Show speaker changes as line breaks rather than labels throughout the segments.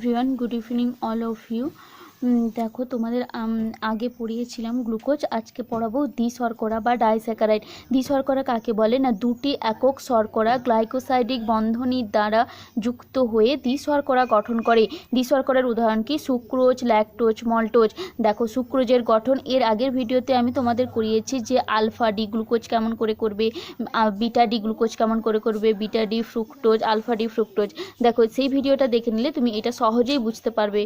Everyone, good evening all of you. দেখো তোমাদের আগে পড়িয়েছিলাম গ্লুকোজ, আজকে পড়াবো দ্বিশর্করা বা ডাইস্যাকারাইড। দ্বিশর্করা কাকে বলে না, দুটি একক শর্করা গ্লাইকোসাইডিক বন্ধনীর দ্বারা যুক্ত হয়ে দ্বিশর্করা গঠন করে। দ্বিশর্করার উদাহরণ কি? Sucrose, lactose, maltose. দেখো সুক্রোজের গঠন এর আগের ভিডিওতে আমি তোমাদের করিয়েছি যে আলফা ডি গ্লুকোজ কেমন করে করবে, বিটা ডি গ্লুকোজ কেমন করে করবে, beta D fructose, alpha D fructose. দেখো সেই ভিডিওটা দেখে নিলে তুমি এটা সহজেই বুঝতে পারবে,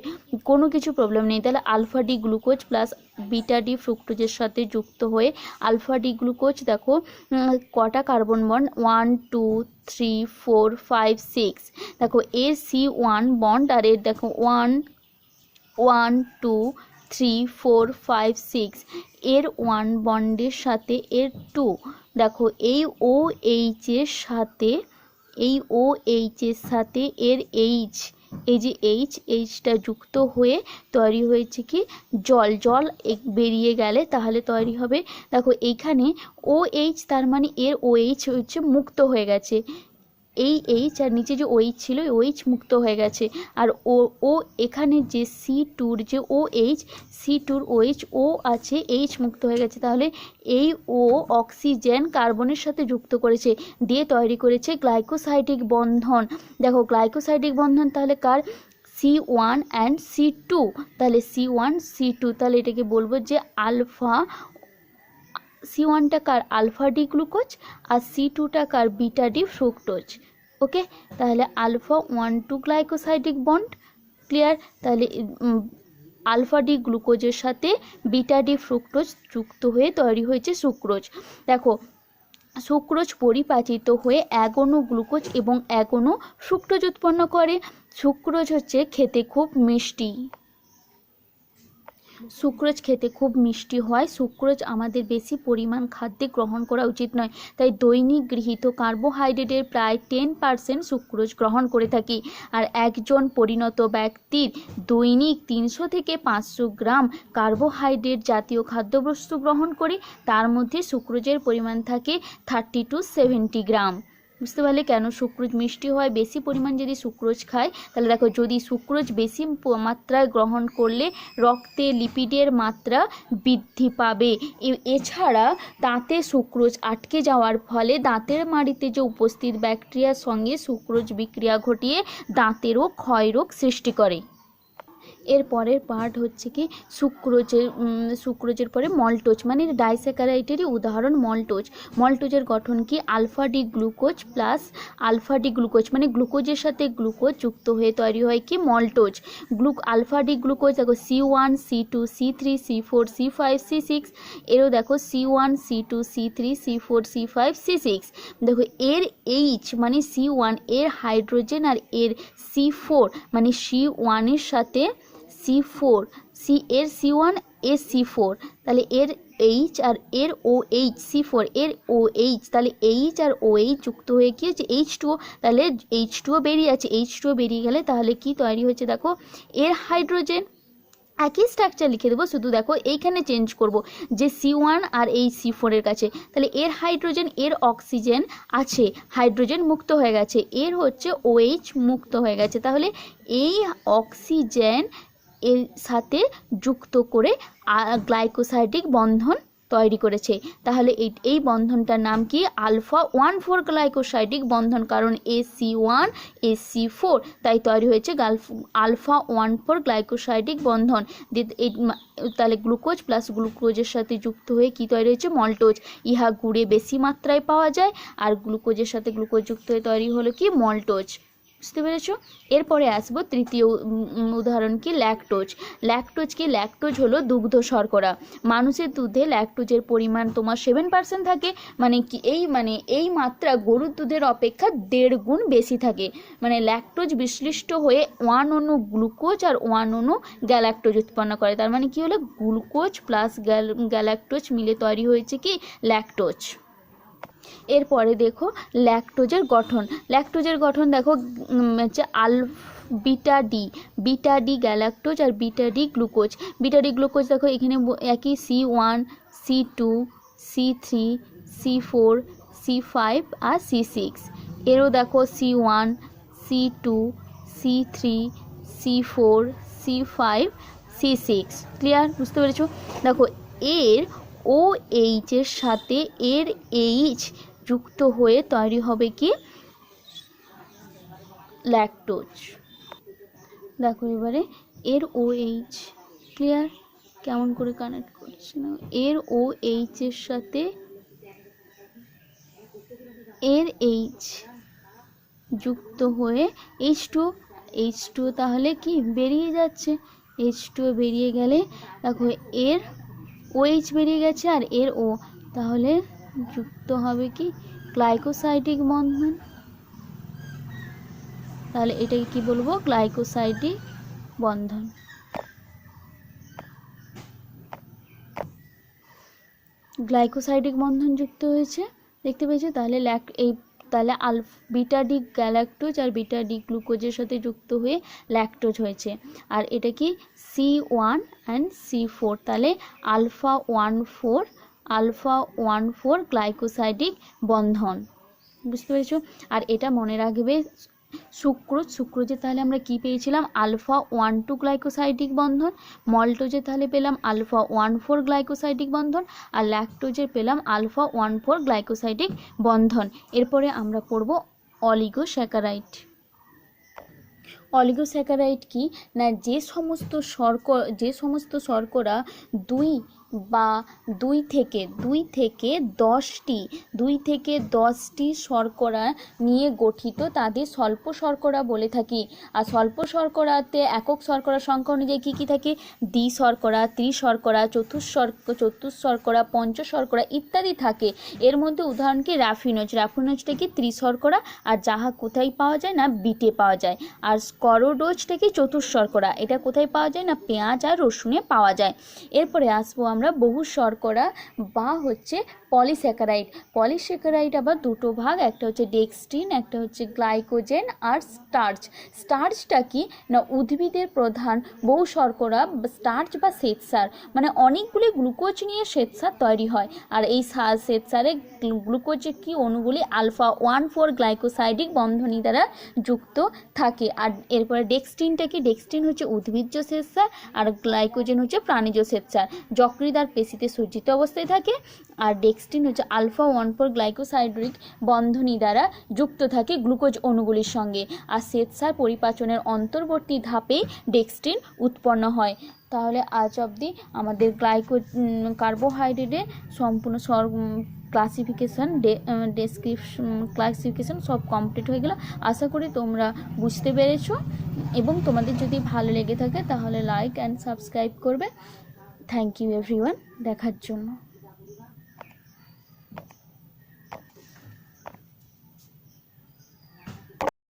কোনো কিছু প্রবলেম নেই। তাহলে alpha D glucose plus beta D ফ্রুক্টোজের সাথে যুক্ত হয়ে আলফা ডি গ্লুকোজ, দেখো কটা কার্বন বন্ড, 1 2 3 4 5 6। দেখো এর C1 বন্ড আর এর দেখো 1 1 2 3 4 5 6 এর 1 বন্ডের সাথে এর 2। দেখো এই ও এইচ এর সাথে, এই ও এইচ এর সাথে এর এইচ, এই যে এইচটা যুক্ত হয়ে তৈরি হয়েছে কি জল। জল বেরিয়ে গেলে তাহলে তৈরি হবে, দেখো এইখানে ও এইচ, তার মানে এর ও এইচ হচ্ছে মুক্ত হয়ে গেছে। এই এইচ আর নিচে যে ওইচ ছিল, ওইচ মুক্ত হয়ে গেছে। আর ও এখানে যে C2-র যে ও এইচ, C2-র ওইচ ও আছে, এইচ মুক্ত হয়ে গেছে। তাহলে এই ও অক্সিজেন কার্বনের সাথে যুক্ত করেছে, দিয়ে তৈরি করেছে গ্লাইকোসাইডিক বন্ধন। দেখো গ্লাইকোসাইডিক বন্ধন তাহলে কার? C1 and C2। তাহলে C1 C2, তাহলে এটাকে বলবো যে আলফা। C1টা কার? আলফা ডি গ্লুকোজ, আর C2টা কার? Beta D fructose. ওকে, তাহলে আলফা 1 2 গ্লাইকোসাইডিক বন্ড, ক্লিয়ার। তাহলে আলফা ডি গ্লুকোজের সাথে বিটা ডি ফ্রুক্টোজ যুক্ত হয়ে তৈরি হয়েছে সুক্রোজ। দেখো সুক্রোজ পরিপাচিত হয়ে এক অণু গ্লুকোজ এবং এক অণু ফ্রুক্টোজ উৎপন্ন করে। সুক্রোজ হচ্ছে খেতে খুব মিষ্টি, সুক্রোজ খেতে খুব মিষ্টি হয়। সুক্রোজ আমাদের বেশি পরিমাণ খাদ্যে গ্রহণ করা উচিত নয়, তাই দৈনিক গৃহীত কার্বোহাইড্রেটের প্রায় 10% সুক্রোজ গ্রহণ করে থাকি। আর একজন পরিণত ব্যক্তির দৈনিক 300 থেকে 500 গ্রাম কার্বোহাইড্রেট জাতীয় খাদ্যবস্তু গ্রহণ করে, তার মধ্যে সুক্রোজের পরিমাণ থাকে 30 to 70 গ্রাম। বুঝতে পারলে কেন সুক্রোজ মিষ্টি হয়? বেশি পরিমাণ যদি সুক্রোজ খায়, তাহলে দেখো যদি সুক্রোজ বেশি মাত্রায় গ্রহণ করলে রক্তে লিপিডের মাত্রা বৃদ্ধি পাবে। এছাড়া দাঁতে সুক্রোজ আটকে যাওয়ার ফলে দাঁতের মাড়িতে যে উপস্থিত ব্যাকটেরিয়ার সঙ্গে সুক্রোজ বিক্রিয়া ঘটিয়ে দাঁতেরও ক্ষয়রোগ সৃষ্টি করে। এর পরের পার্ট হচ্ছে কি সুক্রোজের পরে মল্টোজ, মানে ডাইস্যাকারাইডেরই উদাহরণ মল্টোজ। মল্টোজের গঠন কি? Alpha D glucose plus alpha D glucose, মানে গ্লুকোজের সাথে গ্লুকোজ যুক্ত হয়ে তৈরি হয় কি মল্টোজ। আলফা ডি গ্লুকোজ দেখো C1 C2 C3 C4 C5 C6, এরও দেখো C1 C2 C3 C4 C5 C6। দেখো এর এইচ মানে C1 এর হাইড্রোজেন আর এর C4 মানে C1 এর সাথে C4, এর C1 এর C4, তাহলে এর এইচ আর এর OH C4 এর OH, তাহলে এইচ আর OH যুক্ত হয়ে কি হচ্ছে H2O। তাহলে H2O বেরিয়ে আছে, H2O বেরিয়ে গেলে তাহলে কি তৈরি হচ্ছে? দেখো এর হাইড্রোজেন, একই স্ট্রাকচার লিখে দেবো, শুধু দেখো এইখানে চেঞ্জ করব যে C1 আর এই C4 এর কাছে। তাহলে এর হাইড্রোজেন, এর অক্সিজেন আছে, হাইড্রোজেন মুক্ত হয়ে গেছে, এর হচ্ছে OH মুক্ত হয়ে গেছে। তাহলে এই অক্সিজেন এর সাথে যুক্ত করে গ্লাইকোসাইডিক বন্ধন তৈরি করেছে। তাহলে এই বন্ধনটার নাম কি? আলফা 1,4 গ্লাইকোসাইডিক বন্ধন, কারণ AC1 AC4 তাই তৈরি হয়েছে আলফা 1,4 গ্লাইকোসাইডিক বন্ধন। তাহলে গ্লুকোজ প্লাস গ্লুকোজের সাথে যুক্ত হয়ে কি তৈরি হয়েছে? মল্টোজ। ইহা গুড়ে বেশি মাত্রায় পাওয়া যায়, আর গ্লুকোজের সাথে গ্লুকোজ যুক্ত হয়ে তৈরি হলো কি মল্টোজ। বুঝতে পেরেছো? এরপরে আসবো তৃতীয় উদাহরণ কি ল্যাকটোজ। ল্যাকটোজ কি? ল্যাকটোজ হলো দুগ্ধ শর্করা। মানুষের দুধে ল্যাকটোজের পরিমাণ তোমার 7% থাকে, মানে এই মাত্রা গরুর দুধের অপেক্ষা 1.5 গুণ বেশি থাকে। মানে ল্যাকটোজ বিশ্লিষ্ট হয়ে 1 অণু গ্লুকোজ আর 1 অণু গ্যালাক্টোজ উৎপন্ন করে। তার মানে কি হলো? গ্লুকোজ প্লাস গ্যালাক্টোজ মিলে তৈরি হয়েছে কি ল্যাকটোজ। এরপরে দেখো ল্যাকটোজের গঠন। ল্যাকটোজের গঠন দেখো হচ্ছে বিটা ডি গ্যালাক্টোজ আর beta D glucose. Beta D glucose দেখো এখানে একই C1 C2 C3 C4 C5 আর C6। এরও দেখো C1 C2 C3 C4, C5, C6। Clear? বুঝতে পেরেছো? দেখো এর OH এর সাথে এর H যুক্ত হয়ে তৈরি হবে কি ল্যাকটোজ। দেখো এবারে এর OH, ক্লিয়ার? কেমন করে কানেক্ট করছি না, এর OH এর সাথে এর H যুক্ত হয়ে H2 তাহলে কি বেরিয়ে যাচ্ছে, H2 বেরিয়ে গেলে দেখো এর OH বেরিয়ে গেছে আর এর O, তাহলে যুক্ত হবে কি গ্লাইকোসাইডিক বন্ধন। তাহলে এটাকে কি বলবো, গ্লাইকোসাইডিক বন্ধন। গ্লাইকোসাইডিক বন্ধন যুক্ত হয়েছে, দেখতে পেয়েছো? তাহলে তাহলে বিটা ডি গ্যালাক্টোজ আর বিটা ডি গ্লুকোজের সাথে যুক্ত হয়ে ল্যাকটোজ হয়েছে। আর এটা কি C1 অ্যান্ড C4, তাহলে আলফা 1,4 গ্লাইকোসাইডিক বন্ধন। বুঝতে পেরেছো? আর এটা মনে রাখবে, সুক্রোজে তাহলে আমরা কি পেয়েছিলাম, আলফা 1,2 গ্লাইকোসাইডিক বন্ধন, মল্টোজে তাহলে পেলাম আলফা 1,4 গ্লাইকোসাইডিক বন্ধন, আর ল্যাকটোজে পেলাম আলফা 1,4 গ্লাইকোসাইডিক বন্ধন। এরপরে আমরা পড়ব অলিগোস্যাকারাইড। অলিগোস্যাকারাইড কি না, যে সমস্ত শর্করা দুই থেকে 10টি শর্করা নিয়ে গঠিত তাদের স্বল্প শর্করা বলে থাকি। আর স্বল্প শর্করাতে একক শর্করা সংখ্যা অনুযায়ী কী কী থাকে, দ্বি শর্করা, ত্রিশর্করা, চতুর্শর্করা, পঞ্চশর্করা ইত্যাদি থাকে। এর মধ্যে উদাহরণ কি রাফিনোজটা কি ত্রিশর্করা, আর যাহা কোথায় পাওয়া যায় না বিটে পাওয়া যায়। আর স্করোডোজটা কি চতুর্শর্করা, এটা কোথায় পাওয়া যায় না পেঁয়াজ আর রসুনে পাওয়া যায়। এরপরে আসবো আমরা বহু শর্করা বা হচ্ছে পলিস্যাকারাইড আবার দুটো ভাগ, একটা হচ্ছে ডেক্সট্রিন, একটা হচ্ছে গ্লাইকোজেন আর স্টার্চটা কি না উদ্ভিদের প্রধান বহু শর্করা, স্টার্চ বা শ্বেতসার, মানে অনেকগুলি গ্লুকোজ নিয়ে শ্বেতসার তৈরি হয়। আর এই শ্বেতসারে গ্লুকোজের কি অণুগুলি আলফা 1,4 গ্লাইকোসাইডিক বন্ধনী দ্বারা যুক্ত থাকে। আর এরপরে ডেক্সট্রিন হচ্ছে উদ্ভিজ্জ শ্বেতসার, আর গ্লাইকোজেন হচ্ছে প্রাণীজ শ্বেতসার, যকৃৎ পেশিতে সজ্জিত অবস্থায় থাকে। আর ডেক্সট্রিন হচ্ছে আলফা 1,4 গ্লাইকোসাইডিক বন্ধনী দ্বারা যুক্ত থাকে গ্লুকোজ অণুগুলির সঙ্গে। আর শ্বেতসার পরিপাচনের অন্তর্বর্তী ধাপে ডেক্সট্রিন উৎপন্ন হয়। তাহলে আজ অবধি আমাদের কার্বোহাইড্রেটের সম্পূর্ণ ক্লাসিফিকেশন সব কমপ্লিট হয়ে গেল। আশা করি তোমরা বুঝতে পেরেছো, এবং তোমাদের যদি ভালো লেগে থাকে তাহলে লাইক অ্যান্ড সাবস্ক্রাইব করবে। থ্যাংক ইউ এভরিওয়ান দেখার জন্য।